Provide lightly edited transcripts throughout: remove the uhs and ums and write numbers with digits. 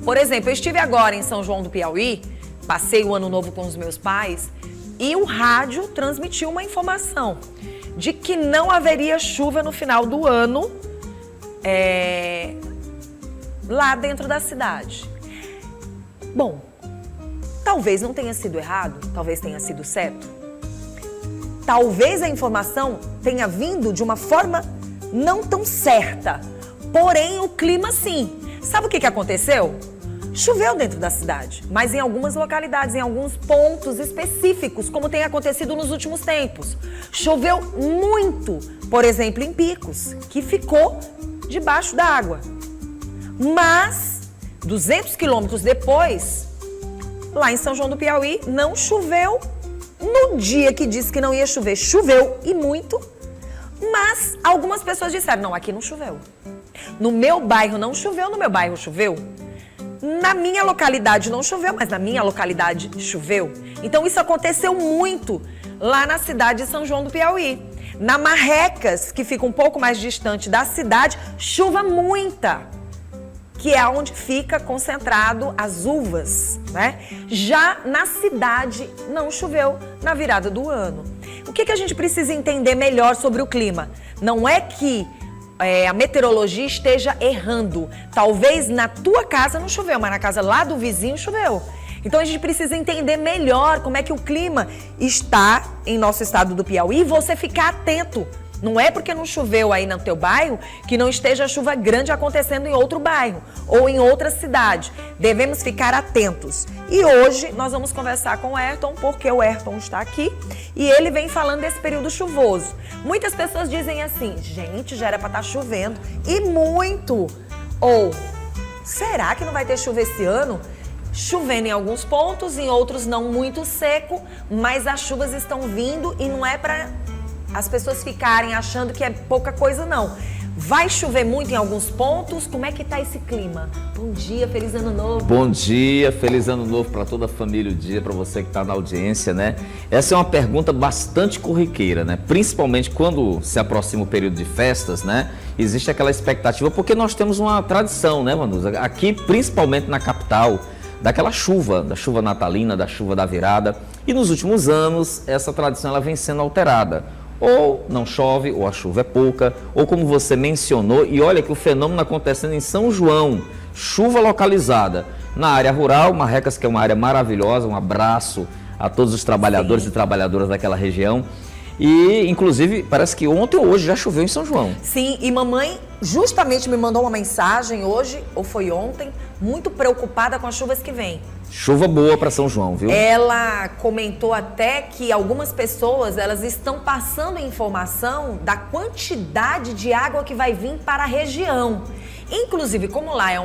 Por exemplo, eu estive agora em São João do Piauí, passei o ano novo com os meus pais e o rádio transmitiu uma informação de que não haveria chuva no final do ano lá dentro da cidade. Bom, talvez não tenha sido errado, talvez tenha sido certo. Talvez a informação tenha vindo de uma forma não tão certa, porém o clima sim. Sabe o que aconteceu? Choveu dentro da cidade, mas em algumas localidades, em alguns pontos específicos, como tem acontecido nos últimos tempos. Choveu muito, por exemplo, em Picos, que ficou debaixo da água. Mas, 200 quilômetros depois, lá em São João do Piauí, não choveu. No dia que disse que não ia chover, choveu e muito. Mas algumas pessoas disseram, não, aqui não choveu. No meu bairro não choveu, no meu bairro choveu. Na minha localidade não choveu, mas na minha localidade choveu. Então isso aconteceu muito lá na cidade de São João do Piauí. Na Marrecas, que fica um pouco mais distante da cidade, chuva muita, que é onde fica concentrado as uvas, né? Já na cidade não choveu na virada do ano. O que a gente precisa entender melhor sobre o clima? Não é que a meteorologia esteja errando. Talvez na tua casa não choveu, mas na casa lá do vizinho choveu. Então a gente precisa entender melhor como é que o clima está em nosso estado do Piauí e você ficar atento. Não é porque não choveu aí no teu bairro que não esteja chuva grande acontecendo em outro bairro ou em outra cidade. Devemos ficar atentos. E hoje nós vamos conversar com o Ayrton, porque o Ayrton está aqui e ele vem falando desse período chuvoso. Muitas pessoas dizem assim, gente, já era para estar chovendo e muito. Ou, será que não vai ter chuva esse ano? Chovendo em alguns pontos, em outros não muito seco, mas as chuvas estão vindo e não é para as pessoas ficarem achando que é pouca coisa, não. Vai chover muito em alguns pontos? Como é que tá esse clima? Bom dia, feliz ano novo. Bom dia, feliz ano novo para toda a família, o dia, para você que está na audiência, né? Essa é uma pergunta bastante corriqueira, né? Principalmente quando se aproxima o período de festas, né? Existe aquela expectativa, porque nós temos uma tradição, né, Vanusa? Aqui, principalmente na capital, daquela chuva, da chuva natalina, da chuva da virada. E nos últimos anos, essa tradição ela vem sendo alterada. Ou não chove, ou a chuva é pouca, ou como você mencionou, e olha que o fenômeno acontecendo em São João, chuva localizada. Na área rural, Marrecas, que é uma área maravilhosa, um abraço a todos os trabalhadores e trabalhadoras daquela região. E, inclusive, parece que ontem ou hoje já choveu em São João. Sim, e mamãe justamente me mandou uma mensagem hoje, ou foi ontem, muito preocupada com as chuvas que vêm. Chuva boa para São João, viu? Ela comentou até que algumas pessoas, elas estão passando informação da quantidade de água que vai vir para a região. Inclusive, como lá é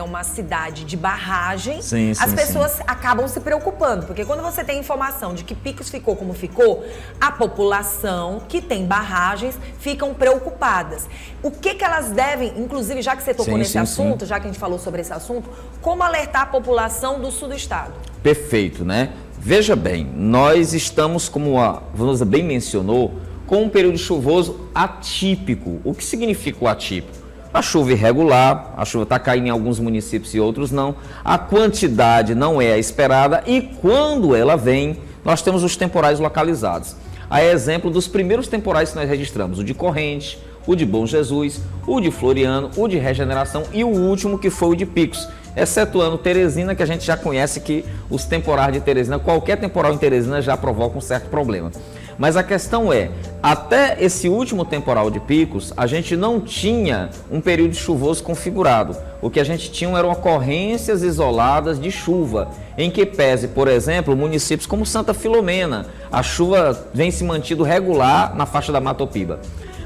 uma cidade de barragem, as pessoas acabam se preocupando. Porque quando você tem informação de que Picos ficou como ficou, a população que tem barragens ficam preocupadas. O que elas devem, inclusive, já que você tocou nesse assunto, já que a gente falou sobre esse assunto, como alertar a população do sul do estado? Perfeito, né? Veja bem, nós estamos, como a Vanusa bem mencionou, com um período chuvoso atípico. O que significa o atípico? A chuva irregular, a chuva está caindo em alguns municípios e outros não. A quantidade não é a esperada e quando ela vem, nós temos os temporais localizados. A exemplo dos primeiros temporais que nós registramos, o de Corrente, o de Bom Jesus, o de Floriano, o de Regeneração e o último que foi o de Picos. Excetuando Teresina, que a gente já conhece que os temporais de Teresina, qualquer temporal em Teresina já provoca um certo problema. Mas a questão é, até esse último temporal de Picos, a gente não tinha um período chuvoso configurado. O que a gente tinha eram ocorrências isoladas de chuva, em que pese, por exemplo, municípios como Santa Filomena, a chuva vem se mantido regular na faixa da Matopiba.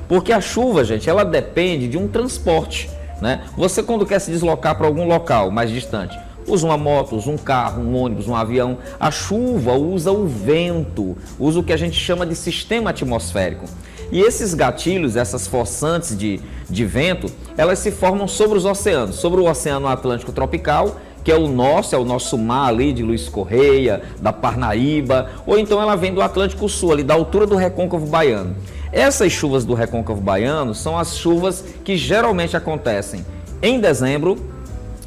Porque a chuva, gente, ela depende de um transporte, né? Você quando quer se deslocar para algum local mais distante, usa uma moto, usa um carro, um ônibus, um avião. A chuva usa o vento, usa o que a gente chama de sistema atmosférico. E esses gatilhos, essas forçantes de vento, elas se formam sobre os oceanos, sobre o Oceano Atlântico Tropical, que é o nosso mar ali de Luiz Correia, da Parnaíba, ou então ela vem do Atlântico Sul, ali da altura do Recôncavo Baiano. Essas chuvas do Recôncavo Baiano são as chuvas que geralmente acontecem em dezembro,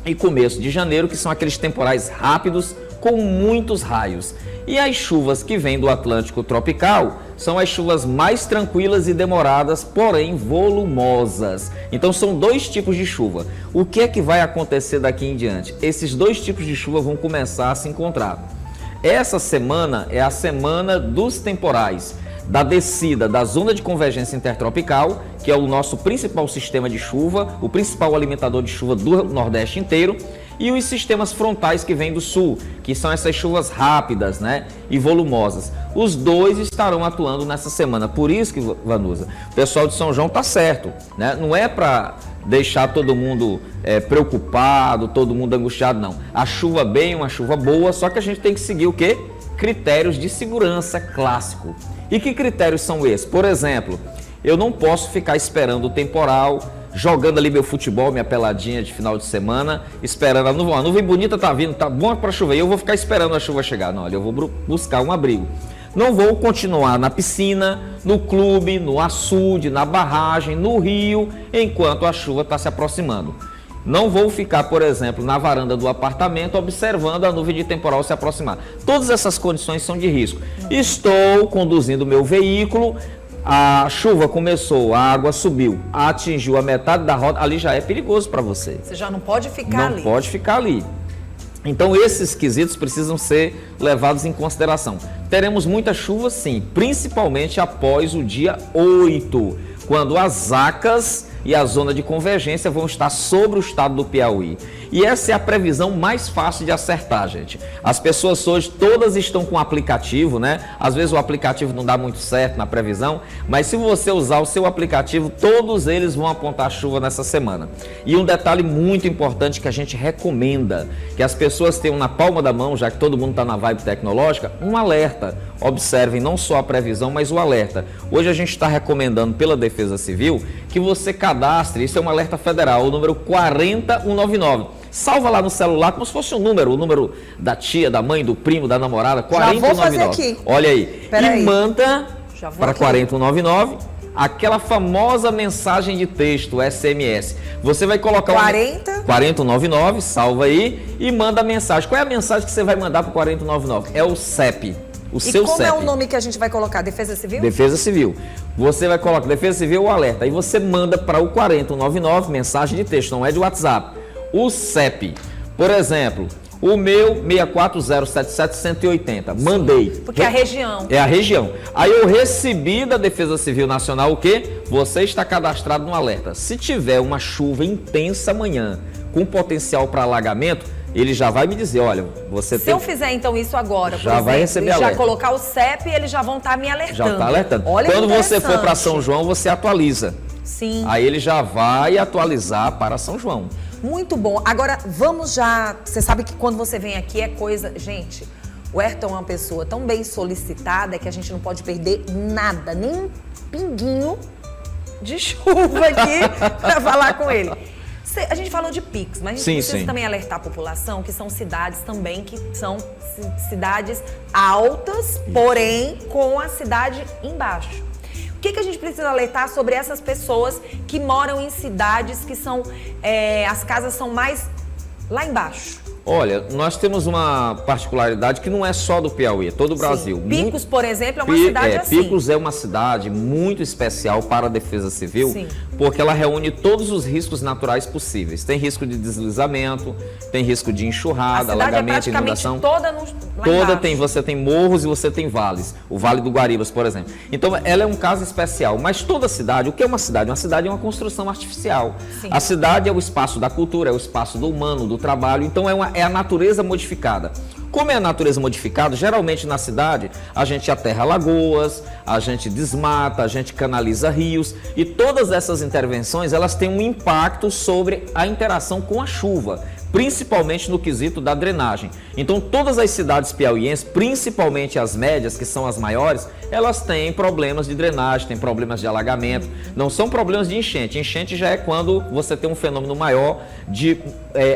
e começo de janeiro, que são aqueles temporais rápidos com muitos raios. E as chuvas que vêm do Atlântico tropical são as chuvas mais tranquilas e demoradas, porém volumosas. Então são dois tipos de chuva. O que é que vai acontecer daqui em diante? Esses dois tipos de chuva vão começar a se encontrar. Essa semana é a semana dos temporais, da descida da zona de convergência intertropical, que é o nosso principal sistema de chuva, o principal alimentador de chuva do Nordeste inteiro, e os sistemas frontais que vêm do sul, que são essas chuvas rápidas, né, e volumosas. Os dois estarão atuando nessa semana. Por isso que, Vanusa, o pessoal de São João tá certo, né? Não é para deixar todo mundo preocupado, todo mundo angustiado, não. A chuva bem, uma chuva boa, só que a gente tem que seguir o quê? Critérios de segurança clássico. E que critérios são esses? Por exemplo, eu não posso ficar esperando o temporal, jogando ali meu futebol, minha peladinha de final de semana, esperando a nuvem bonita tá vindo, tá bom para chover, eu vou ficar esperando a chuva chegar. Não, olha, eu vou buscar um abrigo. Não vou continuar na piscina, no clube, no açude, na barragem, no rio, enquanto a chuva está se aproximando. Não vou ficar, por exemplo, na varanda do apartamento observando a nuvem de temporal se aproximar. Todas essas condições são de risco. Estou conduzindo meu veículo, a chuva começou, a água subiu, atingiu a metade da roda, ali já é perigoso para você. Você já não pode ficar ali. Não pode ficar ali. Então esses quesitos precisam ser levados em consideração. Teremos muita chuva sim, principalmente após o dia 8, quando as ACAS e a zona de convergência vão estar sobre o estado do Piauí. E essa é a previsão mais fácil de acertar, gente. As pessoas hoje todas estão com o aplicativo, né? Às vezes o aplicativo não dá muito certo na previsão, mas se você usar o seu aplicativo, todos eles vão apontar chuva nessa semana. E um detalhe muito importante que a gente recomenda, que as pessoas tenham na palma da mão, já que todo mundo está na vibe tecnológica, um alerta. Observem não só a previsão, mas o alerta. Hoje a gente está recomendando pela Defesa Civil que você cadastre, isso é um alerta federal, o número 40199. Salva lá no celular como se fosse o número da tia, da mãe, do primo, da namorada, 40199. Já vou fazer aqui. Olha aí. Manda para 40199 aquela famosa mensagem de texto, SMS. Você vai colocar 40199, salva aí e manda a mensagem. Qual é a mensagem que você vai mandar para o 40199? É o CEP. O seu CEP. E como é o nome que a gente vai colocar? Defesa Civil? Defesa Civil. Você vai colocar Defesa Civil ou alerta. Aí você manda para o 40199 mensagem de texto, não é de WhatsApp. O CEP, por exemplo, o meu 64077-180, mandei. Porque é a região. É a região. Aí eu recebi da Defesa Civil Nacional o quê? Você está cadastrado no alerta. Se tiver uma chuva intensa amanhã, com potencial para alagamento, ele já vai me dizer, olha, você tem... Se eu fizer então isso agora, já vai receber alerta. Já colocar o CEP, eles já vão estar me alertando. Já está alertando. Olha, quando você for para São João, você atualiza. Sim. Aí ele já vai atualizar para São João. Muito bom. Agora, vamos já... Você sabe que quando você vem aqui é coisa... Gente, o Ayrton é uma pessoa tão bem solicitada que a gente não pode perder nada, nem um pinguinho de chuva aqui para falar com ele. A gente falou de picos, mas a gente precisa também alertar a população que são cidades também que são cidades altas, porém com a cidade embaixo. O que a gente precisa alertar sobre essas pessoas que moram em cidades que são, as casas são mais lá embaixo? Olha, nós temos uma particularidade que não é só do Piauí, é todo o Brasil. Picos, por exemplo, é uma cidade assim. Picos é uma cidade muito especial para a Defesa Civil, porque ela reúne todos os riscos naturais possíveis. Tem risco de deslizamento, tem risco de enxurrada, alagamento, inundação. Toda tem, você tem morros e você tem vales. O Vale do Guaribas, por exemplo. Então, ela é um caso especial. Mas toda cidade, o que é uma cidade? Uma cidade é uma construção artificial. Sim. A cidade é o espaço da cultura, é o espaço do humano, do trabalho. Então, é a natureza modificada. Como é a natureza modificada, geralmente na cidade a gente aterra lagoas, a gente desmata, a gente canaliza rios e todas essas intervenções elas têm um impacto sobre a interação com a chuva, principalmente no quesito da drenagem. Então todas as cidades piauienses, principalmente as médias, que são as maiores, elas têm problemas de drenagem, têm problemas de alagamento, não são problemas de enchente. Enchente já é quando você tem um fenômeno maior de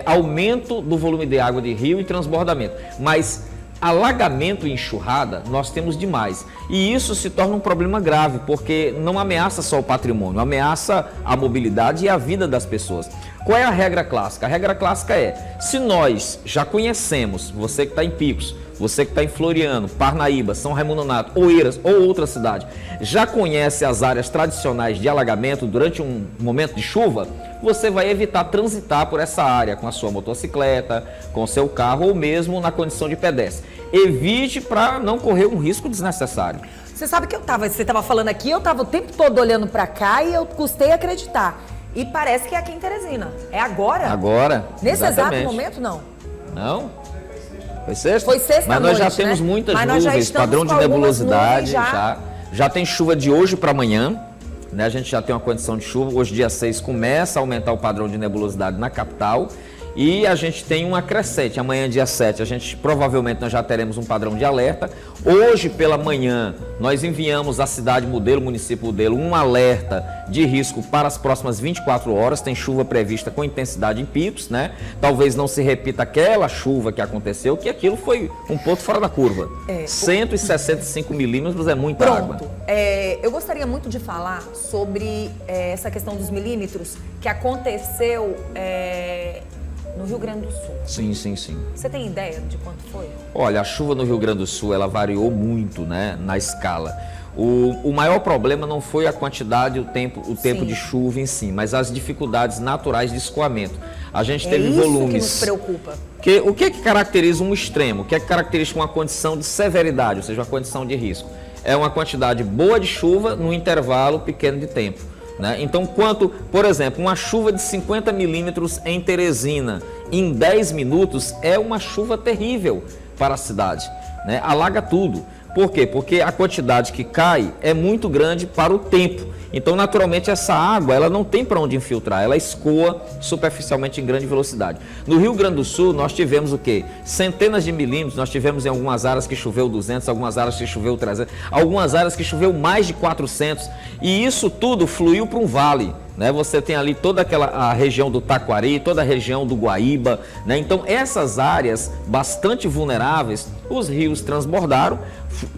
aumento do volume de água de rio e transbordamento. Mas alagamento e enxurrada nós temos demais. E isso se torna um problema grave, porque não ameaça só o patrimônio, ameaça a mobilidade e a vida das pessoas. Qual é a regra clássica? A regra clássica é, se nós já conhecemos, você que está em Picos, você que está em Floriano, Parnaíba, São Raimundo Nonato, Oeiras ou outra cidade, já conhece as áreas tradicionais de alagamento durante um momento de chuva, você vai evitar transitar por essa área com a sua motocicleta, com o seu carro ou mesmo na condição de pedestre. Evite para não correr um risco desnecessário. Você sabe que você estava falando aqui, eu estava o tempo todo olhando para cá e eu custei acreditar. E parece que é aqui em Teresina. É agora? Agora. Nesse exatamente. exato momento, não? Não? Foi sexta? Foi sexta Mas noite, nós já temos muitas nuvens, padrão de nebulosidade. Já tem chuva de hoje para amanhã. Né? A gente já tem uma condição de chuva. Hoje, dia 6, começa a aumentar o padrão de nebulosidade na capital. E a gente tem uma crescente. Amanhã, dia 7, provavelmente nós já teremos um padrão de alerta. Hoje pela manhã, nós enviamos à cidade modelo, município modelo, um alerta de risco para as próximas 24 horas. Tem chuva prevista com intensidade em picos, né? Talvez não se repita aquela chuva que aconteceu, que aquilo foi um ponto fora da curva. 165 milímetros é muita água. Eu gostaria muito de falar sobre essa questão dos milímetros que aconteceu no Rio Grande do Sul. Sim. Você tem ideia de quanto foi? Olha, a chuva no Rio Grande do Sul, ela variou muito, né, na escala. O maior problema não foi a quantidade, o tempo de chuva em si, mas as dificuldades naturais de escoamento. A gente teve volumes... que nos preocupa. O que é que caracteriza um extremo? O que é que caracteriza uma condição de severidade, ou seja, uma condição de risco? É uma quantidade boa de chuva num intervalo pequeno de tempo. Né? Então, por exemplo, uma chuva de 50 milímetros em Teresina em 10 minutos é uma chuva terrível para a cidade, né? Alaga tudo. Por quê? Porque a quantidade que cai é muito grande para o tempo. Então, naturalmente, essa água ela não tem para onde infiltrar, ela escoa superficialmente em grande velocidade. No Rio Grande do Sul, nós tivemos o quê? Centenas de milímetros, nós tivemos em algumas áreas que choveu 200, algumas áreas que choveu 300, algumas áreas que choveu mais de 400, e isso tudo fluiu para um vale. Né? Você tem ali toda a região do Taquari, toda a região do Guaíba, né? Então essas áreas bastante vulneráveis, os rios transbordaram,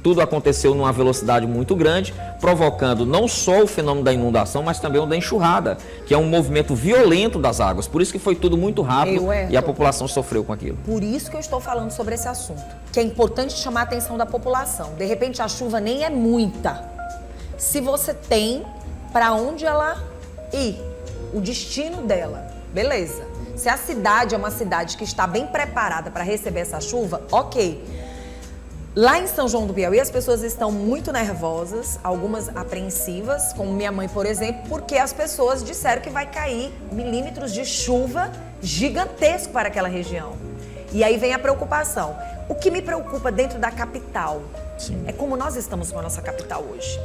tudo aconteceu numa velocidade muito grande, provocando não só o fenômeno da inundação, mas também o da enxurrada, que é um movimento violento das águas. Por isso que foi tudo muito rápido e a população sofreu com aquilo. Por isso que eu estou falando sobre esse assunto, que é importante chamar a atenção da população. De repente a chuva nem é muita. Se você tem para onde ela ir, o destino dela, beleza. Se a cidade é uma cidade que está bem preparada para receber essa chuva, ok. Lá em São João do Piauí, as pessoas estão muito nervosas, algumas apreensivas, como minha mãe, por exemplo, porque as pessoas disseram que vai cair milímetros de chuva gigantesco para aquela região. E aí vem a preocupação. O que me preocupa dentro da capital é como nós estamos com a nossa capital hoje.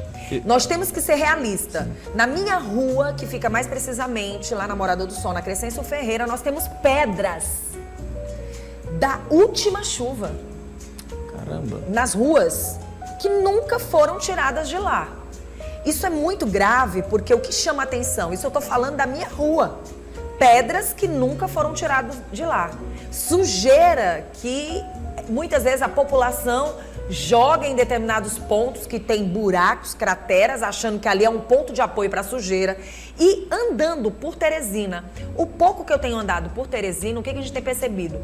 Nós temos que ser realistas. Na minha rua, que fica mais precisamente lá na Morada do Sol, na Crescêncio Ferreira, nós temos pedras da última chuva. Caramba. Nas ruas, que nunca foram tiradas de lá. Isso é muito grave, porque o que chama atenção, isso eu tô falando da minha rua. Pedras que nunca foram tiradas de lá. Sujeira que muitas vezes a população joga em determinados pontos que tem buracos, crateras, achando que ali é um ponto de apoio para sujeira. E andando por Teresina, o pouco que eu tenho andado por Teresina, o que a gente tem percebido?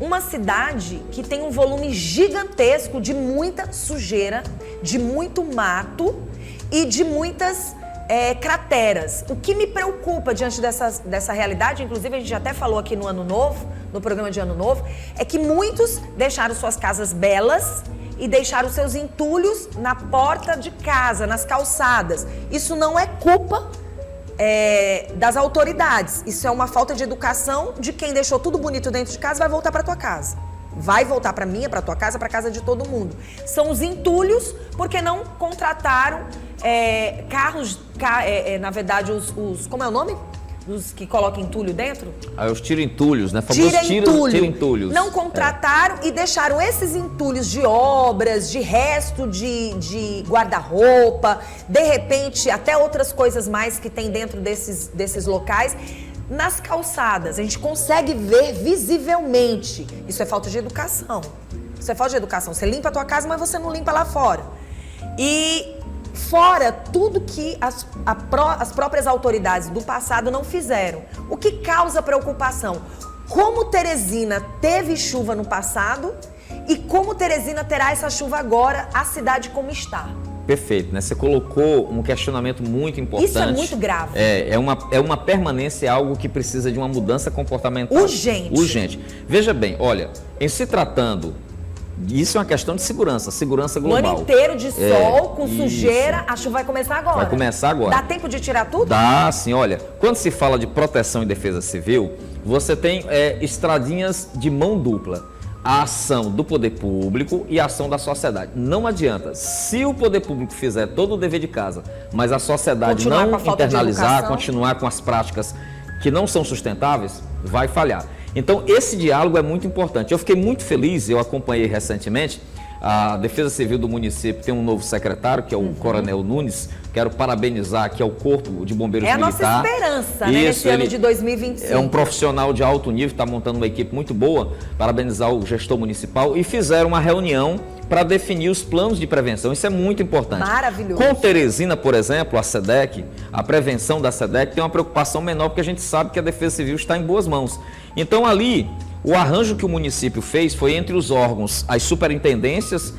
Uma cidade que tem um volume gigantesco de muita sujeira, de muito mato e de muitas crateras. O que me preocupa diante dessa realidade, inclusive a gente até falou aqui no Ano Novo, no programa de Ano Novo, é que muitos deixaram suas casas belas e deixaram seus entulhos na porta de casa, nas calçadas. Isso não é culpa das autoridades. Isso é uma falta de educação de quem deixou tudo bonito dentro de casa, vai voltar para tua casa. Vai voltar para minha, para tua casa, para casa de todo mundo. São os entulhos porque não contrataram carros, na verdade, como é o nome? Os que colocam entulho dentro? Os tira-entulhos, né? Famosos tira-entulhos. Não contrataram e deixaram esses entulhos de obras, de resto de guarda-roupa, de repente até outras coisas mais que tem dentro desses locais, nas calçadas. A gente consegue ver visivelmente. Isso é falta de educação. Isso é falta de educação. Você limpa a tua casa, mas você não limpa lá fora. E Fora tudo que as próprias autoridades do passado não fizeram. O que causa preocupação? Como Teresina teve chuva no passado e como Teresina terá essa chuva agora, a cidade como está. Perfeito, né? Você colocou um questionamento muito importante. Isso é muito grave. É uma permanência, é algo que precisa de uma mudança comportamental. Urgente. Urgente. Veja bem, olha, em se tratando, isso é uma questão de segurança global. O ano inteiro de sol, com isso. sujeira, a chuva vai começar agora. Vai começar agora. Dá tempo de tirar tudo? Dá, sim. Olha, quando se fala de proteção e defesa civil, você tem estradinhas de mão dupla. A ação do poder público e a ação da sociedade. Não adianta. Se o poder público fizer todo o dever de casa, mas a sociedade Continuar não internalizar, de continuar com as práticas que não são sustentáveis, vai falhar. Então, esse diálogo é muito importante. Eu fiquei muito feliz, eu acompanhei recentemente, a Defesa Civil do município tem um novo secretário, que é o Coronel Nunes. Quero parabenizar aqui ao Corpo de Bombeiros Militar. É a nossa esperança, né, nesse ano de 2025. É um profissional de alto nível, está montando uma equipe muito boa. Parabenizar o gestor municipal. E fizeram uma reunião para definir os planos de prevenção. Isso é muito importante. Maravilhoso. Com Teresina, por exemplo, a SEDEC, a prevenção da SEDEC tem uma preocupação menor, porque a gente sabe que a Defesa Civil está em boas mãos. Então, ali, o arranjo que o município fez foi entre os órgãos, as superintendências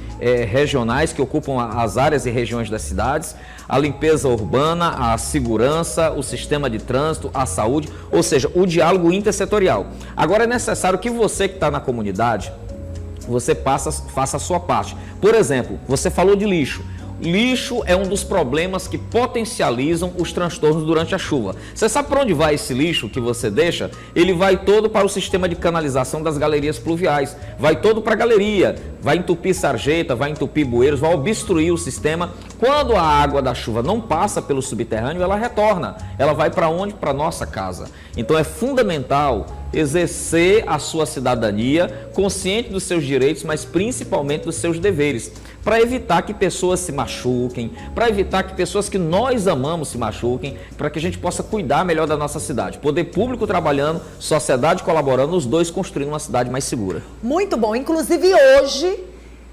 regionais que ocupam as áreas e regiões das cidades, a limpeza urbana, a segurança, o sistema de trânsito, a saúde, ou seja, o diálogo intersetorial. Agora é necessário que você que está na comunidade, você faça a sua parte. Por exemplo, você falou de lixo. Lixo é um dos problemas que potencializam os transtornos durante a chuva. Você sabe para onde vai esse lixo que você deixa? Ele vai todo para o sistema de canalização das galerias pluviais. Vai todo para a galeria. Vai entupir sarjeta, vai entupir bueiros, vai obstruir o sistema. Quando a água da chuva não passa pelo subterrâneo, ela retorna. Ela vai para onde? Para a nossa casa. Então é fundamental exercer a sua cidadania, consciente dos seus direitos, mas principalmente dos seus deveres, para evitar que pessoas se machuquem, para evitar que pessoas que nós amamos se machuquem, para que a gente possa cuidar melhor da nossa cidade. Poder público trabalhando, sociedade colaborando, os dois construindo uma cidade mais segura. Muito bom. Inclusive hoje,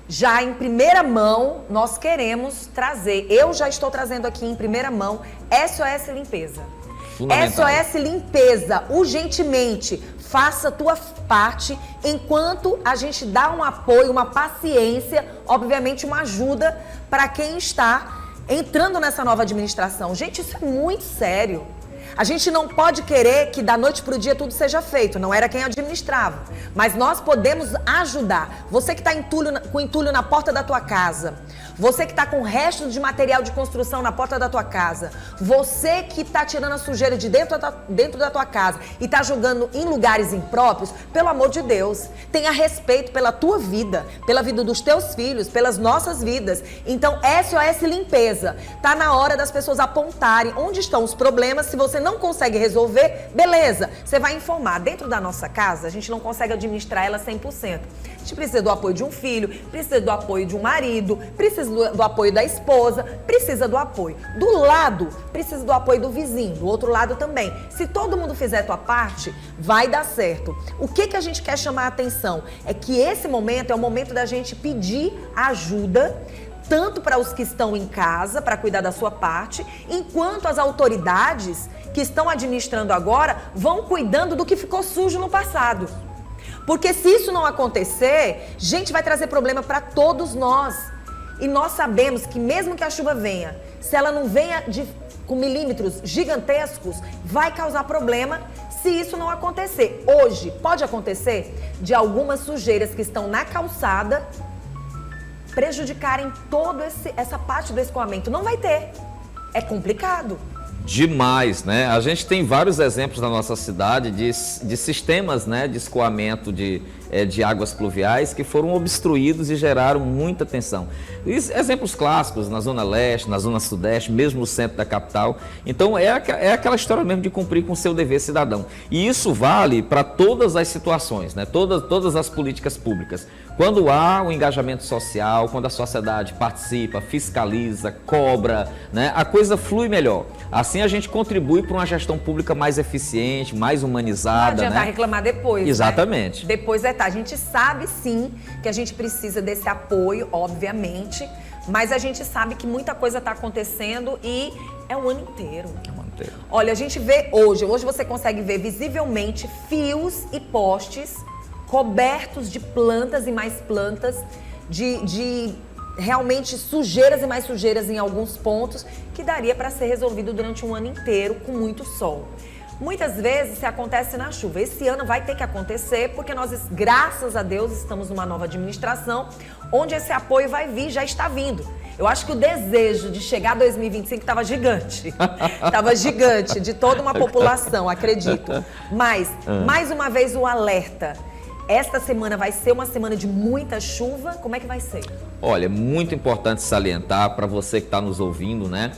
já em primeira mão, nós queremos trazer, eu já estou trazendo aqui em primeira mão, SOS Limpeza. SOS Limpeza, urgentemente, faça a tua parte enquanto a gente dá um apoio, uma paciência, obviamente uma ajuda para quem está entrando nessa nova administração. Gente, isso é muito sério. A gente não pode querer que da noite para o dia tudo seja feito, não era quem administrava. Mas nós podemos ajudar. Você que está com entulho na porta da tua casa, você que está com restos de material de construção na porta da tua casa, você que está tirando a sujeira de dentro da tua casa e está jogando em lugares impróprios, pelo amor de Deus, tenha respeito pela tua vida, pela vida dos teus filhos, pelas nossas vidas. Então, SOS Limpeza. Tá na hora das pessoas apontarem onde estão os problemas. Se você não consegue resolver, beleza, você vai informar. Dentro da nossa casa, a gente não consegue administrar ela 100%. A gente precisa do apoio de um filho, precisa do apoio de um marido, precisa do apoio da esposa, precisa do apoio do lado, precisa do apoio do vizinho, do outro lado também. Se todo mundo fizer a tua parte, vai dar certo. O que a gente quer chamar a atenção é que esse momento é o momento da gente pedir ajuda, tanto para os que estão em casa, para cuidar da sua parte, enquanto as autoridades que estão administrando agora vão cuidando do que ficou sujo no passado. Porque se isso não acontecer, gente, vai trazer problema para todos nós. E nós sabemos que mesmo que a chuva venha, se ela não venha com milímetros gigantescos, vai causar problema se isso não acontecer. Hoje, pode acontecer de algumas sujeiras que estão na calçada prejudicarem toda essa parte do escoamento. Não vai ter. É complicado. Demais, né? A gente tem vários exemplos na nossa cidade de sistemas, né, de escoamento de águas pluviais que foram obstruídos e geraram muita tensão. Exemplos clássicos na Zona Leste, na Zona Sudeste, mesmo no centro da capital. Então é aquela história mesmo de cumprir com o seu dever cidadão. E isso vale para todas as situações, né? Todas as políticas públicas. Quando há um engajamento social, quando a sociedade participa, fiscaliza, cobra, né, a coisa flui melhor. Assim a gente contribui para uma gestão pública mais eficiente, mais humanizada. Não adianta reclamar depois. Exatamente. Né? Depois a gente sabe sim que a gente precisa desse apoio, obviamente, Mas a gente sabe que muita coisa está acontecendo e é o ano inteiro. É um ano inteiro. Olha, a gente vê hoje você consegue ver visivelmente fios e postes cobertos de plantas e mais plantas, de realmente sujeiras e mais sujeiras em alguns pontos, que daria para ser resolvido durante um ano inteiro com muito sol. Muitas vezes se acontece na chuva. Esse ano vai ter que acontecer porque nós, graças a Deus, estamos numa nova administração onde esse apoio vai vir, já está vindo. Eu acho que o desejo de chegar a 2025 estava gigante. Estava gigante de toda uma população, acredito. Mas, mais uma vez, o alerta. Esta semana vai ser uma semana de muita chuva. Como é que vai ser? Olha, muito importante salientar para você que está nos ouvindo, né?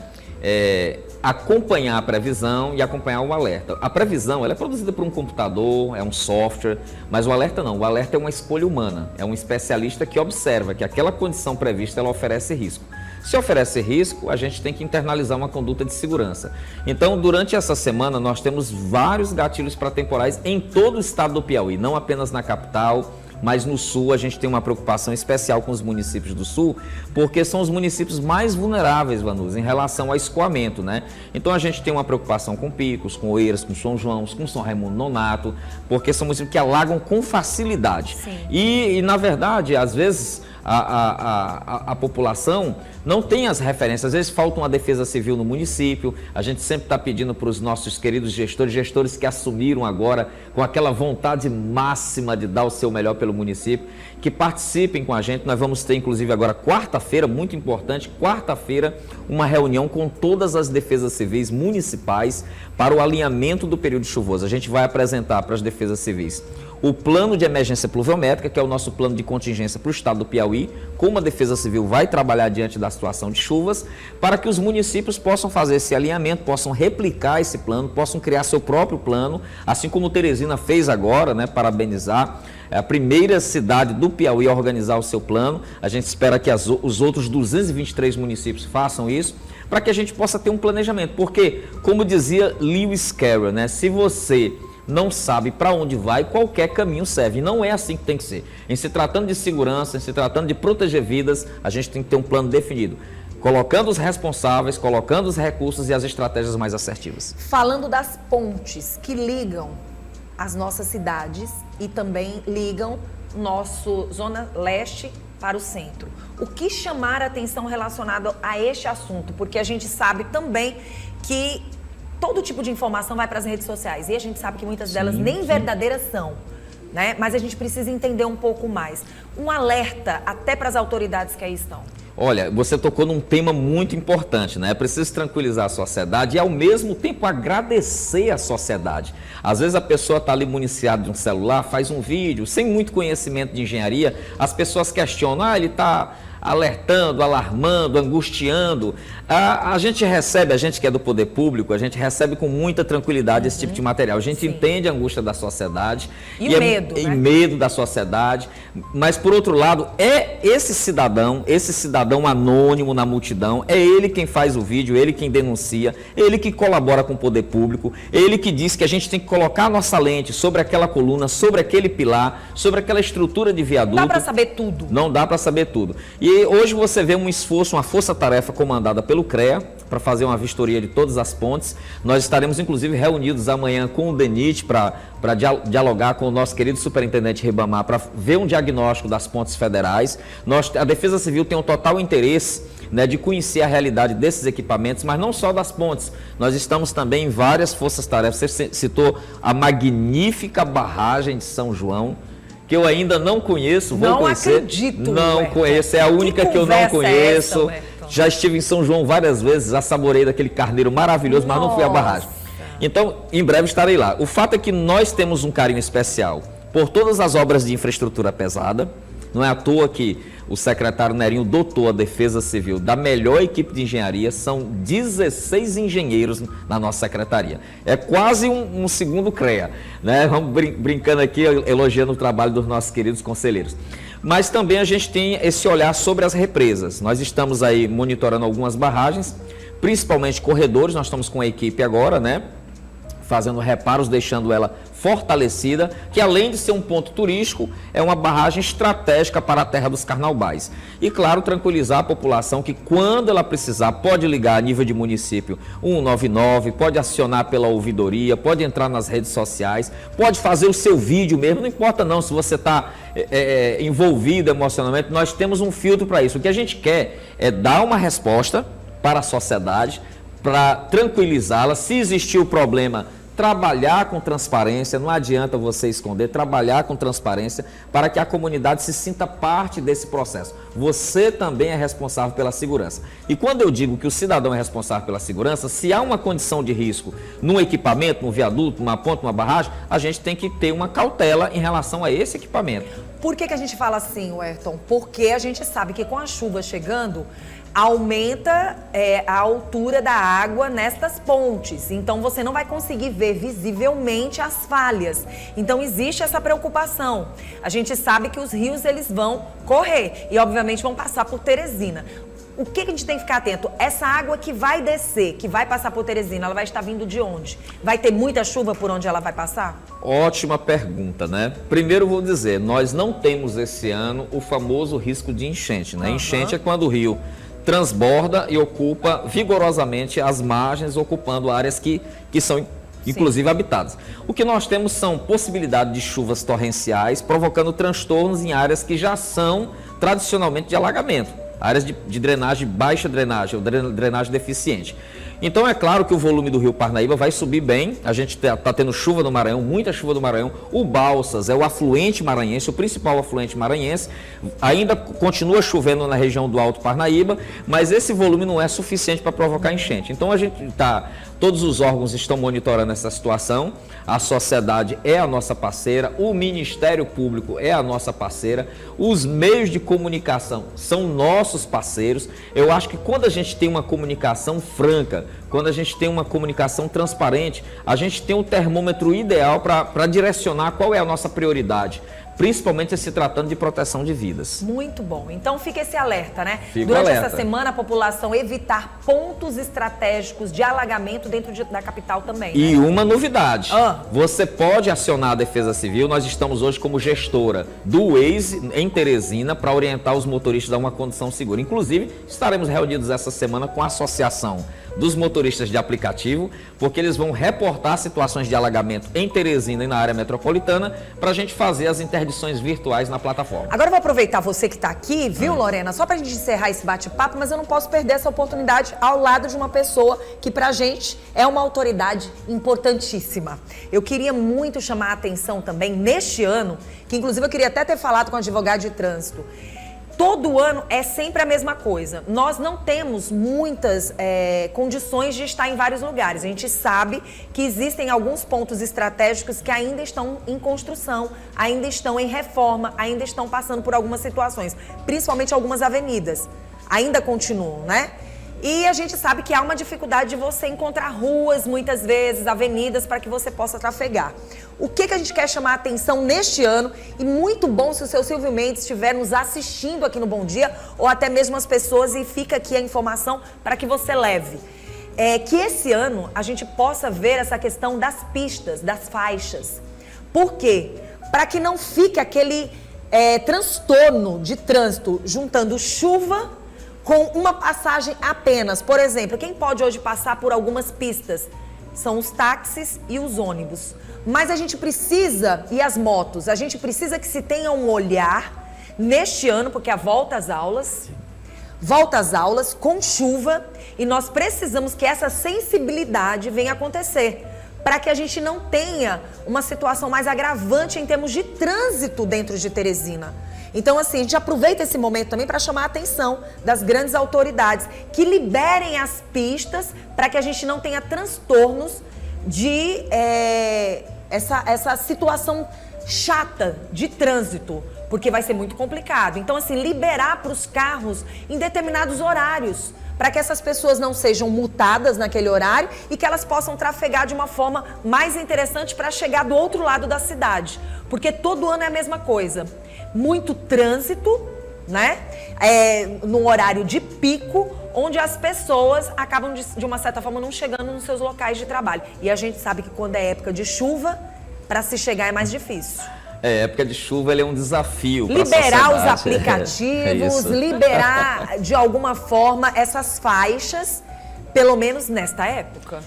Acompanhar a previsão e acompanhar o alerta. A previsão ela é produzida por um computador, é um software, mas o alerta não. O alerta é uma escolha humana, é um especialista que observa que aquela condição prevista ela oferece risco. Se oferece risco, a gente tem que internalizar uma conduta de segurança. Então, durante essa semana, nós temos vários gatilhos para temporais em todo o estado do Piauí, não apenas na capital, mas no sul a gente tem uma preocupação especial com os municípios do sul, porque são os municípios mais vulneráveis, Vanusa, em relação ao escoamento, né? Então a gente tem uma preocupação com Picos, com Oeiras, com São João, com São Raimundo Nonato, porque são municípios que alagam com facilidade. E na verdade, às vezes, a população não tem as referências, às vezes falta uma defesa civil no município, a gente sempre está pedindo para os nossos queridos gestores que assumiram agora com aquela vontade máxima de dar o seu melhor pelo município, que participem com a gente. Nós vamos ter inclusive agora quarta-feira, muito importante, quarta-feira, uma reunião com todas as defesas civis municipais para o alinhamento do período chuvoso. A gente vai apresentar para as defesas civis o plano de emergência pluviométrica, que é o nosso plano de contingência para o estado do Piauí, como a Defesa Civil vai trabalhar diante da situação de chuvas, para que os municípios possam fazer esse alinhamento, possam replicar esse plano, possam criar seu próprio plano, assim como Teresina fez agora, né, parabenizar. É a primeira cidade do Piauí a organizar o seu plano. A gente espera que os outros 223 municípios façam isso, para que a gente possa ter um planejamento. Porque, como dizia Lewis Carroll, né, se você não sabe para onde vai, qualquer caminho serve. E não é assim que tem que ser. Em se tratando de segurança, em se tratando de proteger vidas, a gente tem que ter um plano definido, colocando os responsáveis, colocando os recursos e as estratégias mais assertivas. Falando das pontes que ligam as nossas cidades e também ligam nosso Zona Leste para o centro. O que chamar a atenção relacionado a este assunto? Porque a gente sabe também que todo tipo de informação vai para as redes sociais e a gente sabe que muitas delas nem verdadeiras são, né? Mas a gente precisa entender um pouco mais. Um alerta até para as autoridades que aí estão. Olha, você tocou num tema muito importante, né? É preciso tranquilizar a sociedade e, ao mesmo tempo, agradecer a sociedade. Às vezes a pessoa está ali municiada de um celular, faz um vídeo, sem muito conhecimento de engenharia, as pessoas questionam, ele está alertando, alarmando, angustiando. A gente recebe, a gente que é do poder público, a gente recebe com muita tranquilidade esse tipo de material. A gente entende a angústia da sociedade. E o medo, e né? medo da sociedade. Mas, por outro lado, é esse cidadão anônimo na multidão, é ele quem faz o vídeo, ele quem denuncia, ele que colabora com o poder público, ele que diz que a gente tem que colocar a nossa lente sobre aquela coluna, sobre aquele pilar, sobre aquela estrutura de viaduto. Não dá para saber tudo. Não dá para saber tudo. E hoje você vê um esforço, uma força-tarefa comandada pelo CREA para fazer uma vistoria de todas as pontes. Nós estaremos, inclusive, reunidos amanhã com o DENIT para dialogar com o nosso querido superintendente Ribamar para ver um diagnóstico das pontes federais. A Defesa Civil tem um total interesse, né, de conhecer a realidade desses equipamentos, mas não só das pontes. Nós estamos também em várias forças-tarefas. Você citou a magnífica barragem de São João, que eu ainda não conheço, vou conhecer. Não acredito, Não Huberto. conheço, é a única que eu não conheço. É essa, já estive em São João várias vezes, já saborei daquele carneiro maravilhoso, mas não fui à barragem. Então, em breve estarei lá. O fato é que nós temos um carinho especial por todas as obras de infraestrutura pesada. Não é à toa que o secretário Nerinho dotou a Defesa Civil da melhor equipe de engenharia. São 16 engenheiros na nossa secretaria. É quase um segundo CREA, né? Vamos brincando aqui, elogiando o trabalho dos nossos queridos conselheiros. Mas também a gente tem esse olhar sobre as represas. Nós estamos aí monitorando algumas barragens, principalmente corredores. Nós estamos com a equipe agora, né, fazendo reparos, deixando ela fortalecida, que além de ser um ponto turístico, é uma barragem estratégica para a terra dos Carnaubais. E claro, tranquilizar a população que quando ela precisar, pode ligar a nível de município 199, pode acionar pela ouvidoria, pode entrar nas redes sociais, pode fazer o seu vídeo mesmo, não importa não se você está envolvido emocionalmente, nós temos um filtro para isso. O que a gente quer é dar uma resposta para a sociedade, para tranquilizá-la. Se existir o problema, trabalhar com transparência, não adianta você esconder, trabalhar com transparência para que a comunidade se sinta parte desse processo. Você também é responsável pela segurança. E quando eu digo que o cidadão é responsável pela segurança, se há uma condição de risco num equipamento, num viaduto, numa ponte, numa barragem, a gente tem que ter uma cautela em relação a esse equipamento. Por que a gente fala assim, Werton? Porque a gente sabe que com a chuva chegando, aumenta a altura da água nestas pontes. Então, você não vai conseguir ver visivelmente as falhas. Então, existe essa preocupação. A gente sabe que os rios, eles vão correr e, obviamente, vão passar por Teresina. O que a gente tem que ficar atento? Essa água que vai descer, que vai passar por Teresina, ela vai estar vindo de onde? Vai ter muita chuva por onde ela vai passar? Ótima pergunta, né? Primeiro vou dizer, nós não temos esse ano o famoso risco de enchente, né? Enchente é quando o rio transborda e ocupa vigorosamente as margens, ocupando áreas que são inclusive habitadas. O que nós temos são possibilidade de chuvas torrenciais, provocando transtornos em áreas que já são tradicionalmente de alagamento, áreas de drenagem, baixa drenagem, ou drenagem deficiente. Então é claro que o volume do rio Parnaíba vai subir bem, a gente está tendo chuva no Maranhão, muita chuva no Maranhão, o Balsas é o afluente maranhense, o principal afluente maranhense, ainda continua chovendo na região do Alto Parnaíba, mas esse volume não é suficiente para provocar enchente. Então a gente todos os órgãos estão monitorando essa situação, a sociedade é a nossa parceira, o Ministério Público é a nossa parceira, os meios de comunicação são nossos parceiros. Eu acho que quando a gente tem uma comunicação franca, quando a gente tem uma comunicação transparente, a gente tem um termômetro ideal para direcionar qual é a nossa prioridade, principalmente se tratando de proteção de vidas. Muito bom. Então fica esse alerta, né? Fica Durante alerta. essa semana, a população evitar pontos estratégicos de alagamento dentro da capital também. E né? uma novidade, você pode acionar a Defesa Civil, nós estamos hoje como gestora do Waze em Teresina para orientar os motoristas a uma condução segura. Inclusive, estaremos reunidos essa semana com a Associação dos Motoristas de Aplicativo, porque eles vão reportar situações de alagamento em Teresina e na área metropolitana para a gente fazer as interdições virtuais na plataforma. Agora eu vou aproveitar você que está aqui, viu, Lorena? Só para a gente encerrar esse bate-papo, mas eu não posso perder essa oportunidade ao lado de uma pessoa que pra gente é uma autoridade importantíssima. Eu queria muito chamar a atenção também neste ano, que inclusive eu queria até ter falado com o advogado de trânsito. Todo ano é sempre a mesma coisa. Nós não temos muitas condições de estar em vários lugares. A gente sabe que existem alguns pontos estratégicos que ainda estão em construção, ainda estão em reforma, ainda estão passando por algumas situações, principalmente algumas avenidas. Ainda continuam, né? E a gente sabe que há uma dificuldade de você encontrar ruas, muitas vezes, avenidas, para que você possa trafegar. O que a gente quer chamar a atenção neste ano, e muito bom se o seu Silvio Mendes estiver nos assistindo aqui no Bom Dia, ou até mesmo as pessoas, e fica aqui a informação para que você leve. Que esse ano a gente possa ver essa questão das pistas, das faixas. Por quê? Para que não fique aquele transtorno de trânsito juntando chuva com uma passagem apenas. Por exemplo, quem pode hoje passar por algumas pistas são os táxis e os ônibus. Mas a gente precisa, e as motos, a gente precisa que se tenha um olhar neste ano, porque a volta às aulas com chuva, e nós precisamos que essa sensibilidade venha acontecer, para que a gente não tenha uma situação mais agravante em termos de trânsito dentro de Teresina. Então, assim, a gente aproveita esse momento também para chamar a atenção das grandes autoridades que liberem as pistas para que a gente não tenha transtornos de essa situação chata de trânsito, porque vai ser muito complicado. Então, assim, liberar para os carros em determinados horários, para que essas pessoas não sejam multadas naquele horário e que elas possam trafegar de uma forma mais interessante para chegar do outro lado da cidade. Porque todo ano é a mesma coisa. Muito trânsito, né? No horário de pico, onde as pessoas acabam, de uma certa forma, não chegando nos seus locais de trabalho. E a gente sabe que quando é época de chuva, para se chegar é mais difícil. Época de chuva ele é um desafio para a Liberar os sociedade. aplicativos, isso. liberar de alguma forma essas faixas, pelo menos nesta época.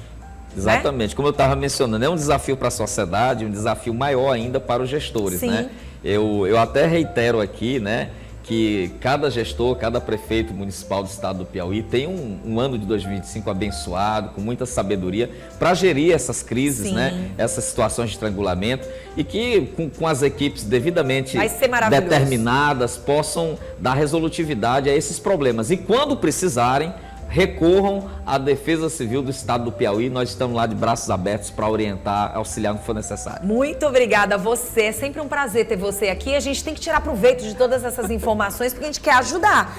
Exatamente, como eu estava mencionando, é um desafio para a sociedade, um desafio maior ainda para os gestores, Sim. né? Eu até reitero aqui, né, que cada gestor, cada prefeito municipal do estado do Piauí tem um ano de 2025 abençoado, com muita sabedoria, para gerir essas crises, Sim. né, essas situações de estrangulamento, e que com as equipes devidamente Vai ser maravilhoso. determinadas possam dar resolutividade a esses problemas. E quando precisarem, recorram à Defesa Civil do Estado do Piauí. Nós estamos lá de braços abertos para orientar, auxiliar no que for necessário. Muito obrigada a você. É sempre um prazer ter você aqui. A gente tem que tirar proveito de todas essas informações porque a gente quer ajudar.